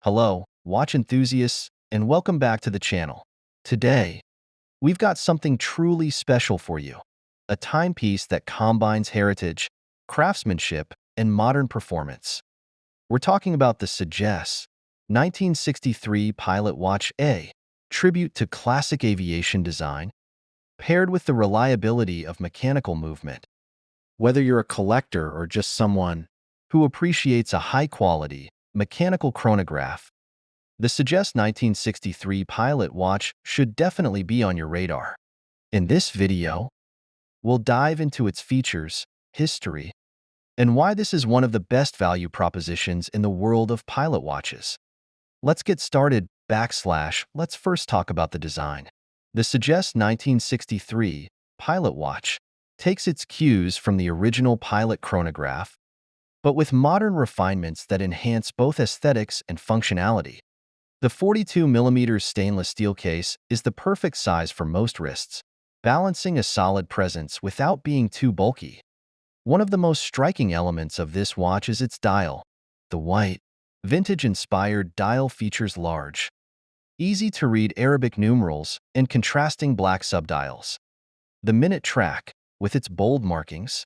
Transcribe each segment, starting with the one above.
Hello, watch enthusiasts, and welcome back to the channel. Today, we've got something truly special for you. A timepiece that combines heritage, craftsmanship, and modern performance. We're talking about the Sugess 1963 Pilot Watch A, tribute to classic aviation design, paired with the reliability of mechanical movement. Whether you're a collector or just someone who appreciates a high-quality, mechanical chronograph, the Sugess 1963 Pilot Watch should definitely be on your radar. In this video, we'll dive into its features, history, and why this is one of the best value propositions in the world of pilot watches. Let's get started. Let's first talk about the design. The Sugess 1963 Pilot Watch takes its cues from the original pilot chronograph, but with modern refinements that enhance both aesthetics and functionality. The 42mm stainless steel case is the perfect size for most wrists, balancing a solid presence without being too bulky. One of the most striking elements of this watch is its dial. The white, vintage-inspired dial features large, easy-to-read Arabic numerals and contrasting black subdials. The minute track, with its bold markings,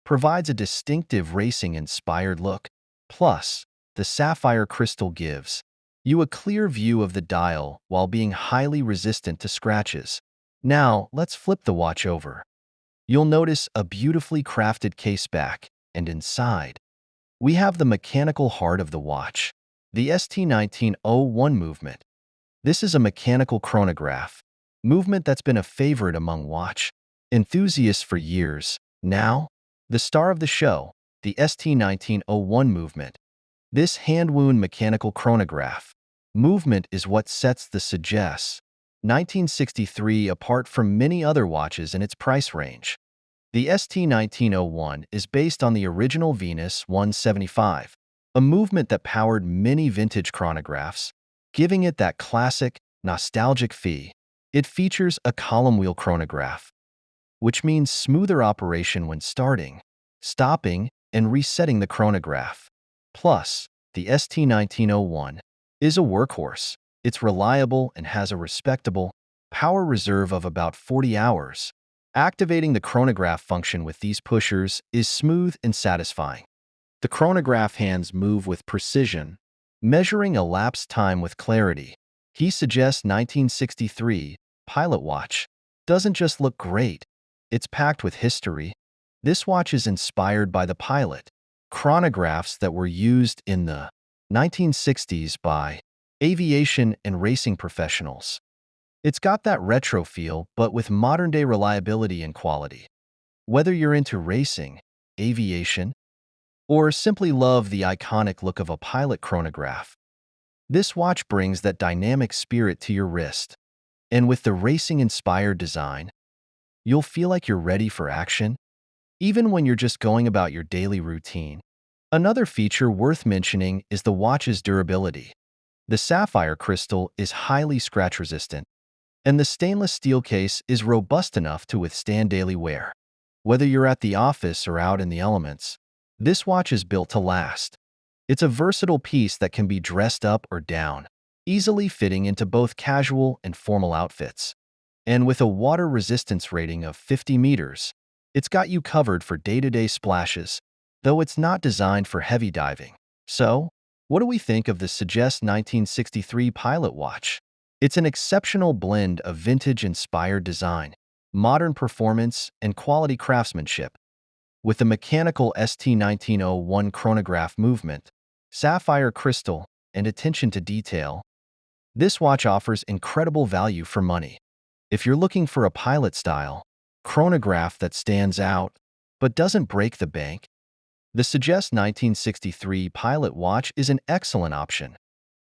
provides a distinctive racing-inspired look. Plus, the sapphire crystal gives you a clear view of the dial while being highly resistant to scratches. Now, let's flip the watch over. You'll notice a beautifully crafted case back, and inside, we have the mechanical heart of the watch, the ST19 movement. This is a mechanical chronograph, movement that's been a favorite among watch enthusiasts for years. Now, the star of the show, the ST19 movement. This hand-wound mechanical chronograph movement is what sets the Sugess 1963 apart from many other watches in its price range. The ST19 is based on the original Venus 175, a movement that powered many vintage chronographs, giving it that classic, nostalgic feel. It features a column wheel chronograph, which means smoother operation when starting, stopping, and resetting the chronograph. Plus, the ST19 is a workhorse. It's reliable and has a respectable power reserve of about 40 hours. Activating the chronograph function with these pushers is smooth and satisfying. The chronograph hands move with precision, measuring elapsed time with clarity. The Sugess 1963 Pilot Watch doesn't just look great, it's packed with history. This watch is inspired by the pilot chronographs that were used in the 1960s by aviation and racing professionals. It's got that retro feel, but with modern-day reliability and quality. Whether you're into racing, aviation, or simply love the iconic look of a pilot chronograph, this watch brings that dynamic spirit to your wrist. And with the racing-inspired design, you'll feel like you're ready for action, even when you're just going about your daily routine. Another feature worth mentioning is the watch's durability. The sapphire crystal is highly scratch-resistant, and the stainless steel case is robust enough to withstand daily wear. Whether you're at the office or out in the elements, this watch is built to last. It's a versatile piece that can be dressed up or down, easily fitting into both casual and formal outfits. And with a water resistance rating of 50 meters, it's got you covered for day-to-day splashes, though it's not designed for heavy diving. So, what do we think of the Sugess 1963 Pilot Watch? It's an exceptional blend of vintage-inspired design, modern performance, and quality craftsmanship. With the mechanical ST19 chronograph movement, sapphire crystal, and attention to detail, this watch offers incredible value for money. If you're looking for a pilot-style chronograph that stands out but doesn't break the bank, the Sugess 1963 Pilot Watch is an excellent option.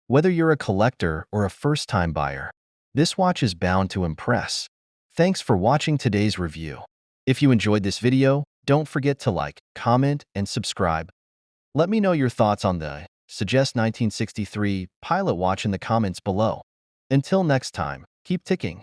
Whether you're a collector or a first-time buyer, this watch is bound to impress. Thanks for watching today's review. If you enjoyed this video, don't forget to like, comment, and subscribe. Let me know your thoughts on the Sugess 1963 Pilot Watch in the comments below. Until next time, keep ticking.